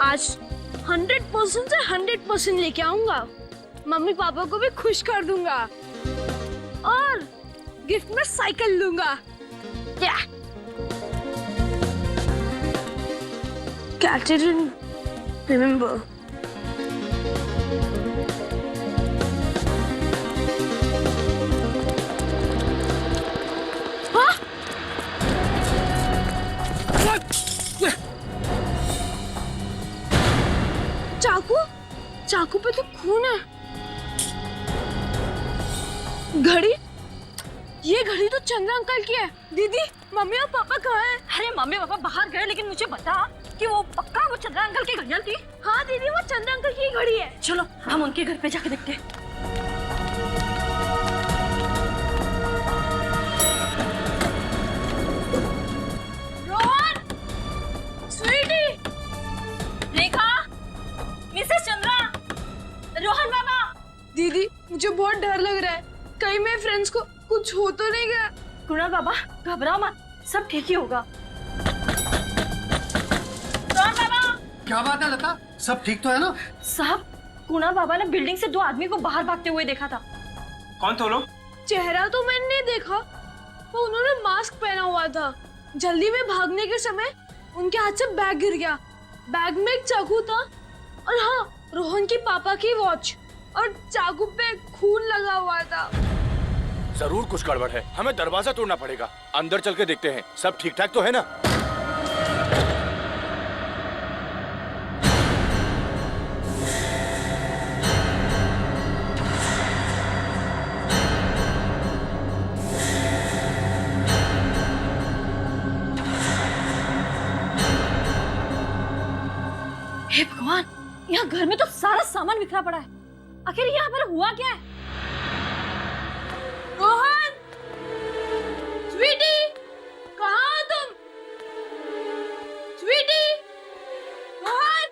आज 100% से 100% लेके आऊंगा। मम्मी पापा को भी खुश कर दूंगा और गिफ्ट में साइकिल दूंगा। Catherine, remember. हाँ? चाकू? चाकू पे तो खून है। घड़ी? ये घड़ी तो चंद्र अंकल की है। दीदी, मम्मी और पापा कहाँ हैं? अरे मम्मी पापा बाहर गए, लेकिन मुझे बता कि वो पक्का वो चंद्र अंकल की घड़ियाल थी। हाँ दीदी, वो चंद्र अंकल की घड़ी है। चलो हम उनके घर पे जाके देखते हैं। रोहन, स्वीटी, रेखा, मिसेस चंद्रा, रोहन बाबा। दीदी मुझे बहुत डर लग रहा है, कहीं मेरे फ्रेंड्स को कुछ हो तो नहीं गया। कुणाल बाबा घबराओ मत, सब ठीक ही होगा। क्या बात है लता, सब ठीक तो है ना? साहब, कुणाल बाबा ने बिल्डिंग से 2 आदमी को बाहर भागते हुए देखा था। कौन थे वो लोग? चेहरा तो मैंने नहीं देखा, तो उन्होंने मास्क पहना हुआ था। जल्दी में भागने के समय उनके हाथ से बैग गिर गया। बैग में एक चाकू था और हाँ, रोहन की पापा की वॉच, और चाकू पे खून लगा हुआ था। जरूर कुछ गड़बड़ है, हमें दरवाजा तोड़ना पड़ेगा। अंदर चल के देखते हैं, सब ठीक ठाक तो है ना? हे भगवान, यहाँ घर में तो सारा सामान बिखरा पड़ा है। आखिर यहाँ पर हुआ क्या है? रोहन, स्वीटी, कहाँ हो तुम? स्वीटी, रोहन।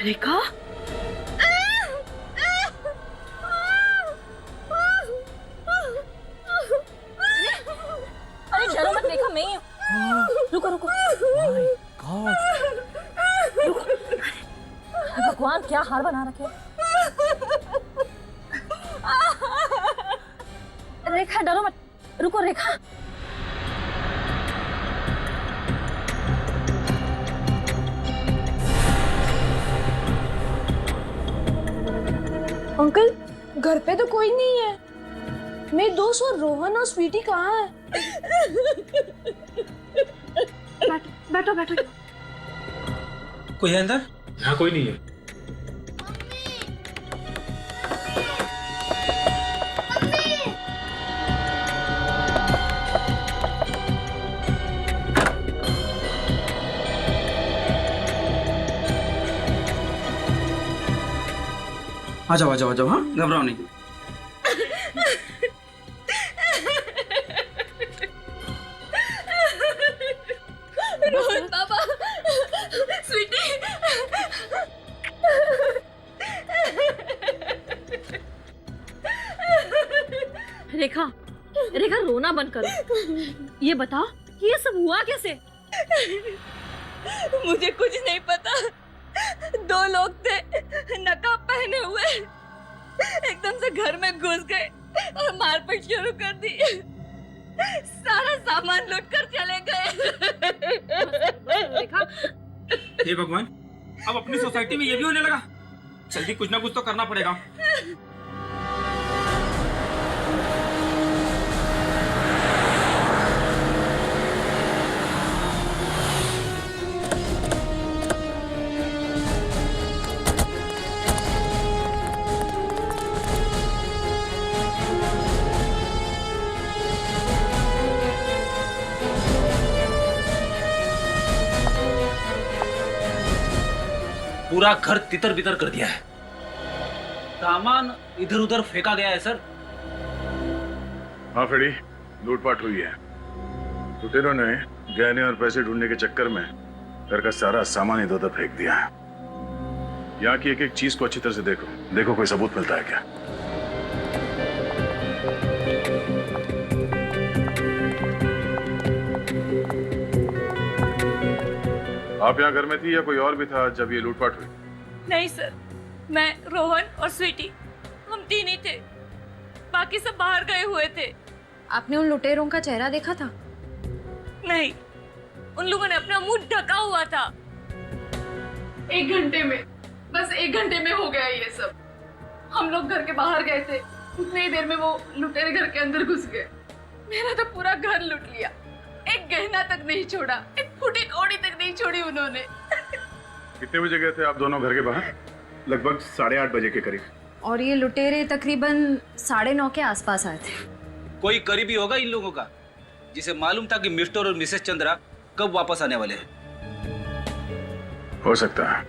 रेखा, अरे डरो मत रेखा, मैं ही हूँ। रुको रुको। रुको। भगवान, क्या हाल बना रखे। रेखा डरो मत, रुको रेखा। अंकल, घर पे तो कोई नहीं है। मेरे दोस्त और रोहन और स्वीटी कहाँ है? बैठो बैठो। कोई है अंदर? यहाँ कोई नहीं है। आ जाओ आ जाओ आ जाओ, हाँ घबराओ नहीं। रोहन पापा, स्वीटी। रेखा, रेखा रोना बंद करो। ये बताओ कि ये सब हुआ कैसे? मुझे कुछ नहीं पता। 2 लोग थे, नकाब पहने हुए, एकदम से घर में घुस गए और मारपीट शुरू कर दी। सारा सामान लूट कर चले गए। रेखा, हे भगवान, अब अपनी सोसाइटी में ये भी होने लगा। जल्दी कुछ ना कुछ तो करना पड़ेगा। पूरा घर तितर बितर कर दिया है, सामान इधर उधर फेंका गया है सर। हाँ फेडी, लूटपाट हुई है। लुटेरों ने गहने और पैसे ढूंढने के चक्कर में घर का सारा सामान इधर उधर फेंक दिया है। यहाँ की एक एक चीज को अच्छी तरह से देखो, देखो कोई सबूत मिलता है क्या। आप यहाँ घर में थी या कोई और भी था जब ये लूटपाट हुई? नहीं सर, मैं, रोहन और स्वीटी, हम तीन ही थे। बाकी सब बाहर गए हुए थे। आपने उन लुटेरों का चेहरा देखा था? नहीं, उन लोगों ने अपना मुंह ढका हुआ था। 1 घंटे में, बस 1 घंटे में हो गया ये सब। हम लोग घर के बाहर गए थे, उतनी ही देर में वो लुटेरे घर के अंदर घुस गए। मेरा तो पूरा घर लूट लिया, एक गहना तक नहीं छोड़ा, एक फूटी कौड़ी तक नहीं छोड़ी उन्होंने। कितने बजे गए थे आप दोनों घर के बाहर? लगभग 8:30 बजे के करीब। और ये लुटेरे तकरीबन 9:30 के आसपास आए थे। कोई करीबी होगा इन लोगों का, जिसे मालूम था कि मिस्टर और मिसेस चंद्रा कब वापस आने वाले हैं। हो सकता है।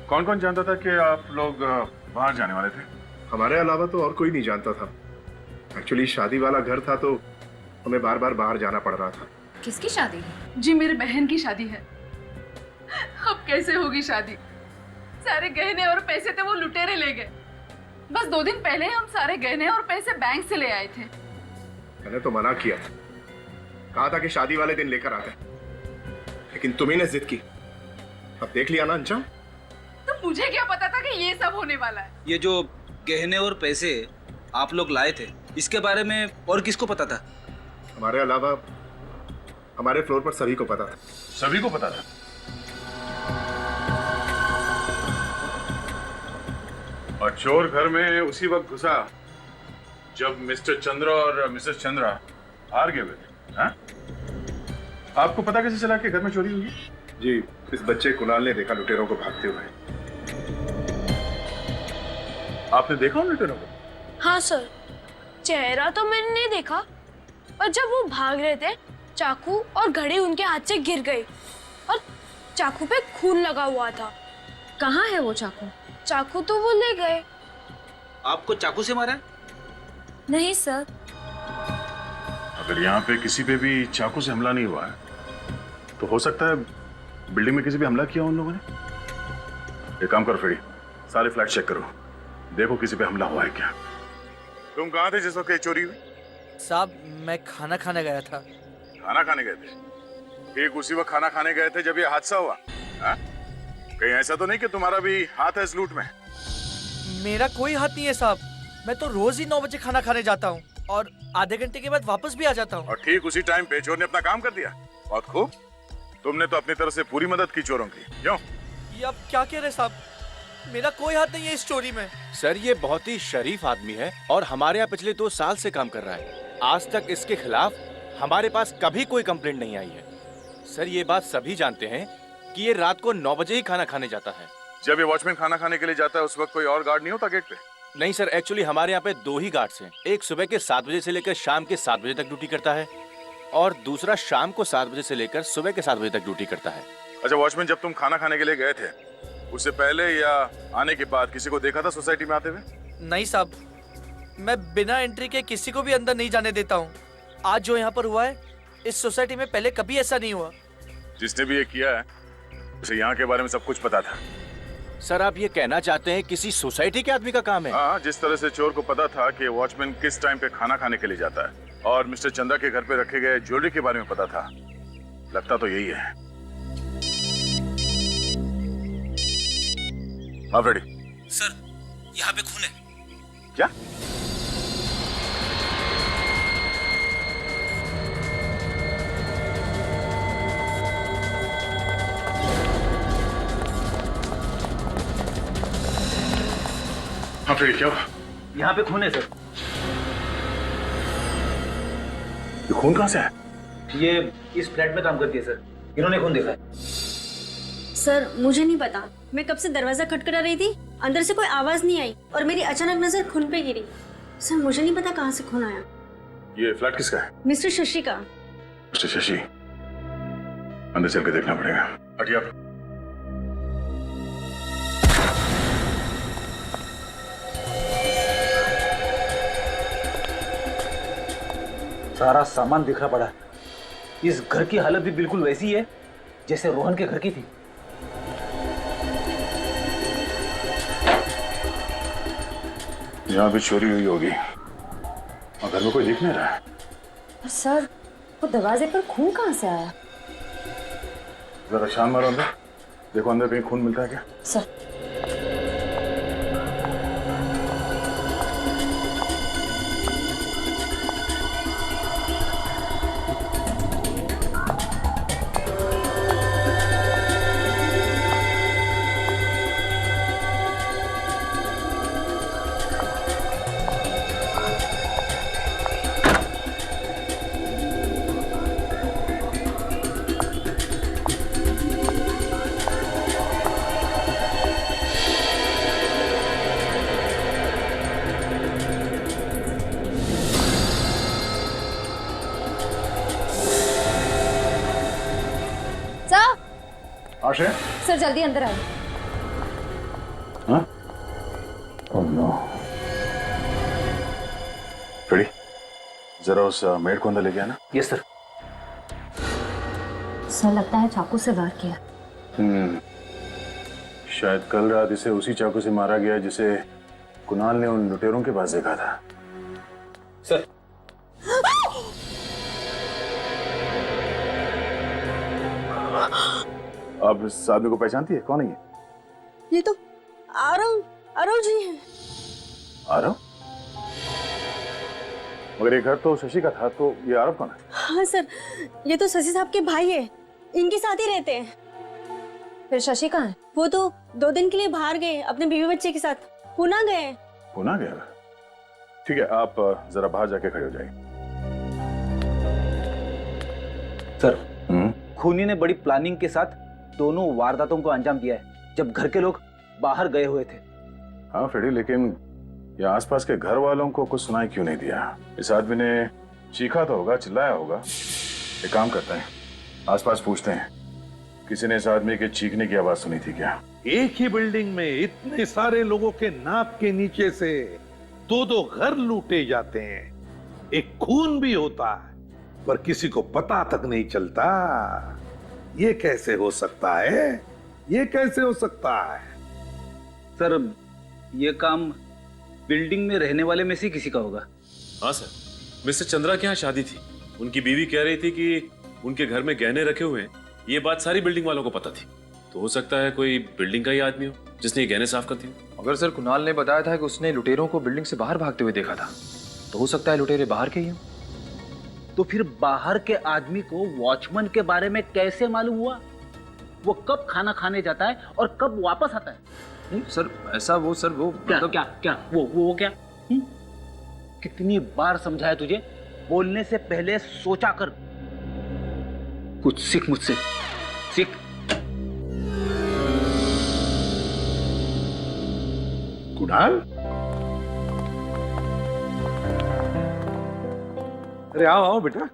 कौन कौन जानता था कि आप लोग बाहर जाने वाले थे? हमारे अलावा तो और कोई नहीं जानता था। एक्चुअली शादी वाला घर था तो हमें बार बार बाहर जाना पड़ रहा था। किसकी शादी? जी मेरी बहन की शादी है। अब कैसे होगी शादी? सारे गहने और पैसे थे वो लुटेरे ले गए। बस 2 दिन पहले हम सारे गहने और पैसे बैंक से ले आए थे। मैंने तो मना किया था, कहा था कि शादी वाले दिन लेकर आते, लेकिन तुम्ही ने जिद की। अब देख लिया ना अंशम। तो मुझे क्या पता था कि ये सब होने वाला है। ये जो गहने और पैसे आप लोग लाए थे, इसके बारे में और किसको पता था? हमारे अलावा हमारे फ्लोर पर सभी को पता था। सभी को पता था? और चोर घर में उसी वक्त घुसा जब मिस्टर चंद्रा और मिसेस चंद्रा हार गए हुए थे। हाँ? आपको पता कैसे चला कि घर में चोरी हुई? जी, इस बच्चे कुणाल ने देखा लुटेरों को भागते हुए। आपने देखा उन लुटेरों को? हाँ सर, चेहरा तो मैंने नहीं देखा, पर जब वो भाग रहे थे चाकू और घड़ी उनके हाथ से गिर गई और चाकू पे खून लगा हुआ था। कहाँ है वो चाकू? चाकू तो वो ले गए। आपको चाकू से मारा है? नहीं सर। अगर यहाँ पे किसी पे भी चाकू से हमला नहीं हुआ है तो हो सकता है बिल्डिंग में किसी पे हमला किया उन लोगों ने। एक काम करो फ्रेडी, सारे फ्लैट चेक करो, देखो किसी पे हमला हुआ है क्या। तुम कहाँ थे जिस वक्त ये चोरी हुई? साहब, मैं खाना खाने गया था। खाना खाने गए थे? ठीक उसी वक्त खाना खाने गए थे जब ये हादसा हुआ? हा? कहीं ऐसा तो नहीं कि तुम्हारा भी हाथ है इस लूट में? मेरा कोई हाथ नहीं है साहब, मैं तो रोज ही 9 बजे खाना खाने जाता हूँ और आधे घंटे के बाद वापस भी आ जाता हूँ। और ठीक उसी टाइम पे चोर ने अपना काम कर दिया। बहुत खूब, तुमने तो अपनी तरफ से पूरी मदद की चोरों की। क्यों? ये आप क्या कह रहे साहब? मेरा कोई हाथ नहीं है इस चोरी में। सर, ये बहुत ही शरीफ आदमी है और हमारे यहाँ पिछले 2 साल से काम कर रहा है। आज तक इसके खिलाफ हमारे पास कभी कोई कंप्लेंट नहीं आई है। सर, ये बात सभी जानते हैं कि ये रात को 9 बजे ही खाना खाने जाता है। जब ये वॉचमैन खाना खाने के लिए जाता है उस वक्त कोई और गार्ड नहीं होता गेट पे? नहीं सर, एक्चुअली हमारे यहाँ पे 2 ही गार्ड्स हैं। एक सुबह के 7 बजे से लेकर शाम के 7 बजे तक ड्यूटी करता है और दूसरा शाम को 7 बजे से लेकर सुबह के 7 बजे तक ड्यूटी करता है। अच्छा वॉचमैन, जब तुम खाना खाने के लिए गए थे उससे पहले या आने के बाद किसी को देखा था सोसाइटी में आते हुए? नहीं साहब, मैं बिना एंट्री के किसी को भी अंदर नहीं जाने देता हूँ। आज जो यहाँ पर हुआ है, इस सोसाइटी में पहले कभी ऐसा नहीं हुआ। जिसने भी ये किया है उसे यहाँ के बारे में सब कुछ पता था। सर, आप ये कहना चाहते हैं किसी सोसाइटी के आदमी का काम है? हाँ, जिस तरह से चोर को पता था कि वॉचमैन किस टाइम पे खाना खाने के लिए जाता है और मिस्टर चंद्रा के घर पे रखे गए ज्वेलरी के बारे में पता था, लगता तो यही है। हाँ फ्रेडी। सर, यहाँ पे खून है। क्या? हाँ फ्रेडी, क्या हुआ? यहाँ पे खून है सर। ये खून कहाँ से है? ये इस फ्लैट में काम करती है सर, इन्होंने खून देखा है। सर, मुझे नहीं पता, मैं कब से दरवाजा खटखटा रही थी, अंदर से कोई आवाज नहीं आई और मेरी अचानक नजर खून पे गिरी। सर, मुझे नहीं पता कहाँ से खून आया। ये फ्लैट किसका है? मिस्टर शशि का। मिस्टर शशि, अंदर चल के देखना पड़ेगा। हटिए आप। सारा सामान बिखरा पड़ा है। इस घर की हालत भी बिल्कुल वैसी है जैसे रोहन के घर की थी। यहाँ भी चोरी हुई होगी और घर में कोई दिख नहीं रहा है। सर, वो दरवाजे पर खून कहाँ से आया? जरा छान मारो अंदर, देखो अंदर कहीं खून मिलता है क्या? सर आशय, सर जल्दी अंदर आए। हाँ? Oh no. फ्रेडी, जरा उस मेड को अंदर लेके आना। Yes sir. सर लगता है चाकू से वार किया। शायद कल रात इसे उसी चाकू से मारा गया जिसे कुणाल ने उन लुटेरों के पास देखा था। सर आप इस आदमी को पहचानती है? कौन है ये? ये तो आरव जी हैं। आरव? मगर ये घर तो शशि का था, तो ये आरव कौन है? हाँ सर, ये तो शशि साहब के भाई है, इनके साथ ही रहते हैं। फिर शशि कहाँ है? वो तो 2 दिन के लिए बाहर गए अपने बीवी बच्चे के साथ, पुणे गए। पुणे गया? ठीक है, आप जरा बाहर जाके खड़े हो जाइए। सर, खूनी ने बड़ी प्लानिंग के साथ दोनों वारदातों को अंजाम दिया है जब घर के लोग बाहर गए हुए थे। हाँ फ्रेडी, लेकिन ये आसपास के घर वालों को कुछ सुनाई क्यों नहीं दिया? इस आदमी ने चीखा तो होगा, चिल्लाया होगा। एक काम करते हैं, आसपास पूछते हैं, किसी ने इस आदमी के चीखने की आवाज सुनी थी क्या? एक ही बिल्डिंग में इतने सारे लोगों के नाक के नीचे से 2-2 घर लूटे जाते हैं, एक खून भी होता है पर किसी को पता तक नहीं चलता। ये कैसे हो सकता है? ये कैसे हो सकता है? सर, ये काम बिल्डिंग में रहने वाले में से किसी का होगा। हाँ सर, मिस्टर चंद्रा के यहाँ शादी थी। उनकी बीवी कह रही थी कि उनके घर में गहने रखे हुए हैं। ये बात सारी बिल्डिंग वालों को पता थी, तो हो सकता है कोई बिल्डिंग का ही आदमी हो जिसने ये गहने साफ कर दिए। अगर सर कुणाल ने बताया था कि उसने लुटेरों को बिल्डिंग से बाहर भागते हुए देखा था, तो हो सकता है लुटेरे बाहर के ही हों। तो फिर बाहर के आदमी को वॉचमैन के बारे में कैसे मालूम हुआ? वो कब खाना खाने जाता है और कब वापस आता है? नहीं सर, ऐसा वो सर वो क्या मतलब क्या वो क्या? कितनी बार समझाया तुझे, बोलने से पहले सोचा कर। कुछ सीख मुझसे, सीख। कुणाल, अरे आओ बेटा,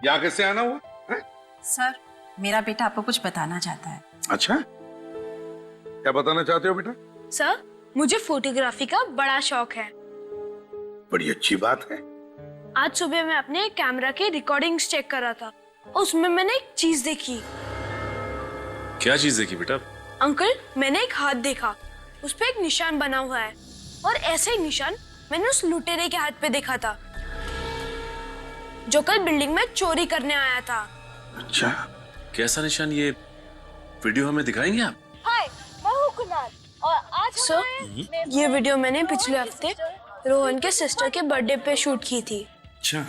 यहाँ कैसे आना हुआ है? सर, मेरा बेटा आपको कुछ बताना चाहता है। अच्छा, क्या बताना चाहते हो बेटा? सर, मुझे फोटोग्राफी का बड़ा शौक है। बड़ी अच्छी बात है। आज सुबह मैं अपने कैमरा के रिकॉर्डिंग्स चेक कर रहा था, उसमें मैंने एक चीज देखी। क्या चीज देखी बेटा? अंकल, मैंने एक हाथ देखा, उस पे एक निशान बना हुआ है, और ऐसे ही निशान मैंने उस लुटेरे के हाथ पे देखा था जो कल बिल्डिंग में चोरी करने आया था। अच्छा, कैसा निशान? ये वीडियो हमें दिखाएंगे आप? हाय, मैं हूँ कुणाल, और आज सर, ये वीडियो मैंने पिछले हफ्ते रोहन के सिस्टर के बर्थडे पे शूट की थी। अच्छा,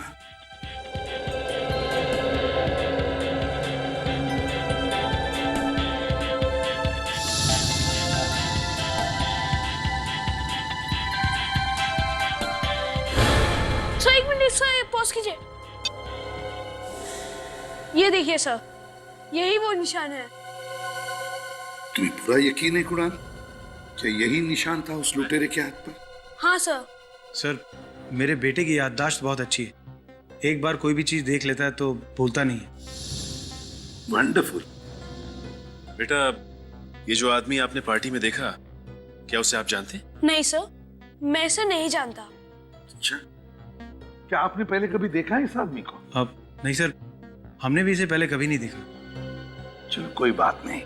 सर एक मिनट सर, पॉज कीजिए। ये देखिए सर, यही वो निशान है। तुम्हें पूरा यकीन है कुणाल, क्या यही निशान था उस लुटेरे के हाथ पर? हाँ सर। सर, मेरे बेटे की याददाश्त बहुत अच्छी है, एक बार कोई भी चीज देख लेता है तो भूलता नहीं है। वंडरफुल। बेटा, ये जो आदमी आपने पार्टी में देखा, क्या उसे आप जानते हैं? नहीं सर, मैं इसे नहीं जानता। अच्छा, क्या आपने पहले कभी देखा है इस आदमी को? अब नहीं सर, हमने भी इसे पहले कभी नहीं देखा। चलो कोई बात नहीं।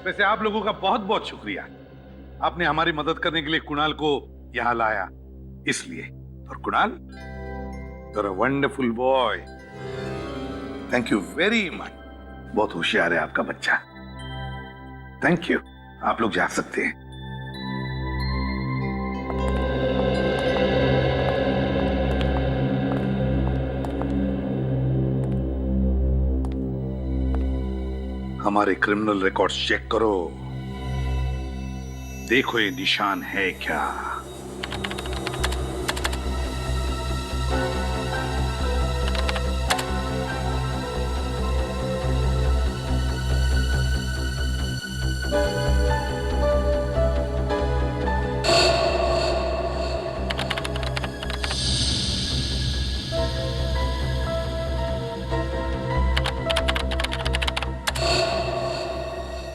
वैसे आप लोगों का बहुत बहुत शुक्रिया, आपने हमारी मदद करने के लिए कुणाल को यहाँ लाया, इसलिए। और Kunal, you're a wonderful boy. Thank you very much. बहुत होशियार है आपका बच्चा। थैंक यू, आप लोग जा सकते हैं। हमारे क्रिमिनल रिकॉर्ड्स चेक करो, देखो ये निशान है क्या।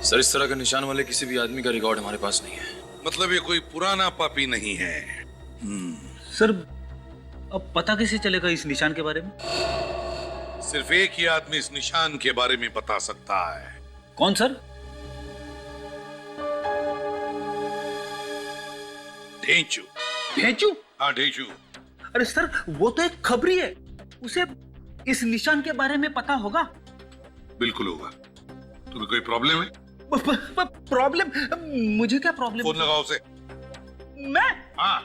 सर, इस तरह का निशान वाले किसी भी आदमी का रिकॉर्ड हमारे पास नहीं है। मतलब ये कोई पुराना पापी नहीं है। सर, अब पता कैसे चलेगा इस निशान के बारे में? सिर्फ एक ही आदमी इस निशान के बारे में बता सकता है। कौन सर? ढेंचू। ढेंचू? हाँ, ढेंचू। अरे सर, वो तो एक खबरी है, उसे इस निशान के बारे में पता होगा। बिल्कुल होगा। तुम्हें कोई प्रॉब्लम है? प्रॉब्लम? मुझे क्या प्रॉब्लम? फोन लगाओ उसे। मैं? हाँ।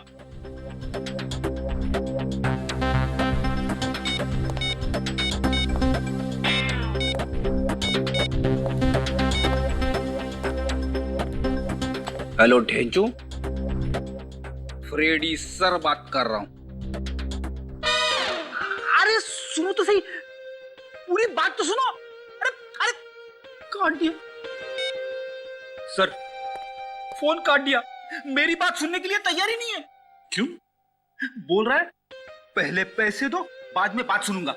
हेलो ढेंचू, फ्रेडी सर बात कर रहा हूं। अरे सुनो तो सही, पूरी बात तो सुनो। अरे काट दिया सर, फोन काट दिया। मेरी बात सुनने के लिए तैयार ही नहीं है। क्यों? बोल रहा है पहले पैसे दो, बाद में बात सुनूंगा।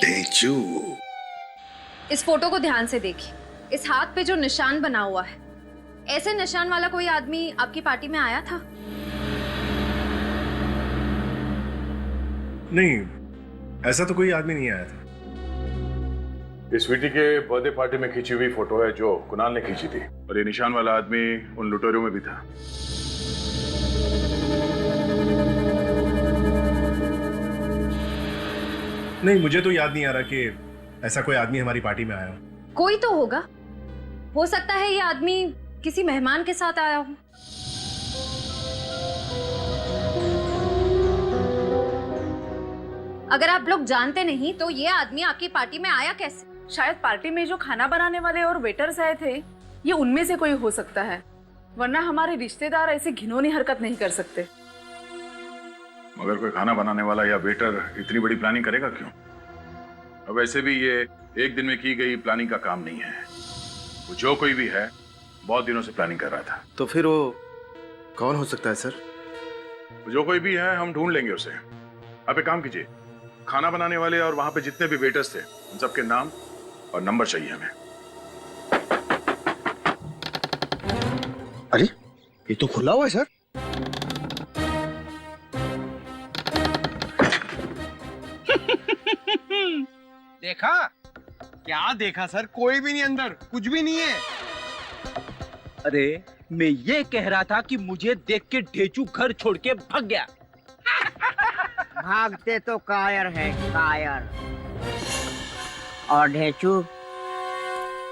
ढेंचू, इस फोटो को ध्यान से देखिए। इस हाथ पे जो निशान बना हुआ है, ऐसे निशान वाला कोई आदमी आपकी पार्टी में आया था? नहीं, ऐसा तो कोई आदमी नहीं आया था। इस स्वीटी के बर्थडे पार्टी में खींची हुई फोटो है जो कुणाल ने खींची थी, और ये निशान वाला आदमी उन लुटेरों में भी था। नहीं, मुझे तो याद नहीं आ रहा कि ऐसा कोई आदमी हमारी पार्टी में आया हो। कोई तो होगा, हो सकता है ये आदमी किसी मेहमान के साथ आया हो। अगर आप लोग जानते नहीं तो ये आदमी आपकी पार्टी में आया कैसे? शायद पार्टी में जो खाना बनाने वाले और वेटर्स आए थे, ये उनमें से कोई हो सकता है, वरना हमारे रिश्तेदार ऐसी घिनौनी हरकत नहीं कर सकते। मगर कोई खाना बनाने वाला या वेटर इतनी बड़ी प्लानिंग करेगा क्यों? अब वैसे भी ये एक दिन में की गई प्लानिंग का काम नहीं है। वो जो कोई भी है, बहुत दिनों से प्लानिंग कर रहा था। तो फिर वो कौन हो सकता है सर? जो कोई भी है, हम ढूंढ लेंगे उसे। आप एक काम कीजिए, खाना बनाने वाले और वहां पे जितने भी वेटर्स थे, उन सबके नाम और नंबर चाहिए हमें। अरे, ये तो खुला हुआ है सर। देखा? क्या देखा सर? कोई भी नहीं अंदर, कुछ भी नहीं है। अरे मैं ये कह रहा था कि मुझे देख के ढेंचू घर छोड़ के भाग गया। भागते तो कायर है, कायर। और ढेंचू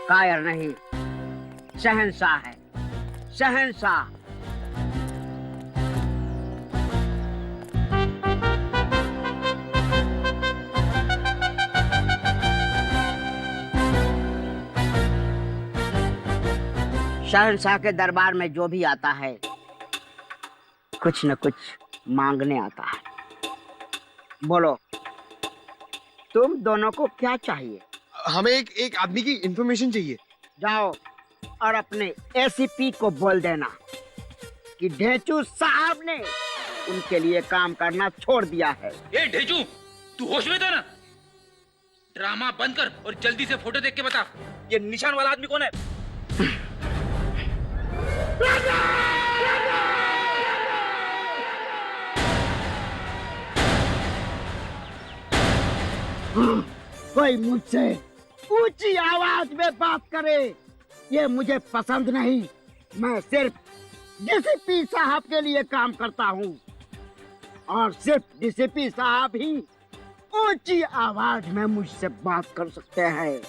कायर नहीं, शहंशाह है, शहंशाह। शहंशाह के दरबार में जो भी आता है, कुछ न कुछ मांगने आता है। बोलो, तुम दोनों को क्या चाहिए? हमें एक आदमी की इंफॉर्मेशन चाहिए। जाओ और अपने एसीपी को बोल देना कि ढेंचू साहब ने उनके लिए काम करना छोड़ दिया है। ए ढेंचू, तू होश में था ना? ड्रामा बंद कर और जल्दी से फोटो देख के बता, ये निशान वाला आदमी कौन है? कोई मुझसे ऊंची आवाज में बात करे, ये मुझे पसंद नहीं। मैं सिर्फ डीसीपी साहब के लिए काम करता हूँ। और सिर्फ डीसीपी साहब ही ऊंची आवाज में मुझसे बात कर सकते हैं।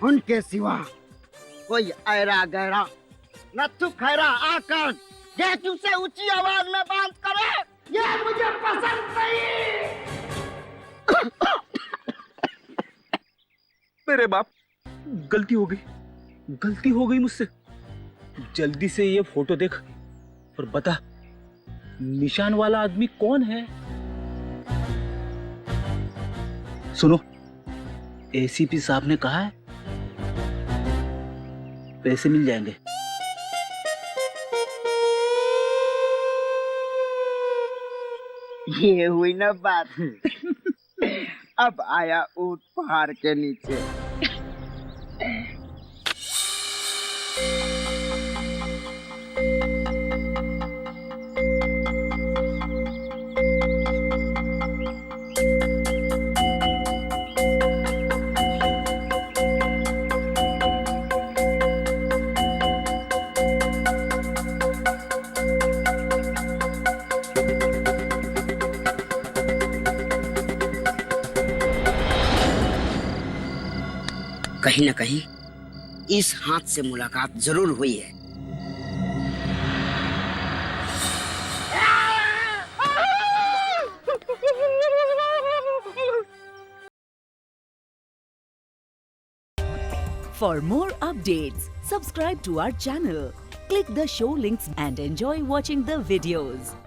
उनके सिवा कोई ऐरा गहरा नत्थु खैरा आकर जैसू से ऊंची आवाज में बात करे, ये मुझे पसंद नहीं। मेरे बाप, गलती हो गई मुझसे। जल्दी से ये फोटो देख और बता निशान वाला आदमी कौन है। सुनो, एसीपी साहब ने कहा है पैसे मिल जाएंगे। ये हुई ना बात। अब आया ऊंट पहाड़ के नीचे। कहीं न कहीं इस हाथ से मुलाकात जरूर हुई है। For more updates, subscribe to our channel, click the show links and enjoy watching the videos.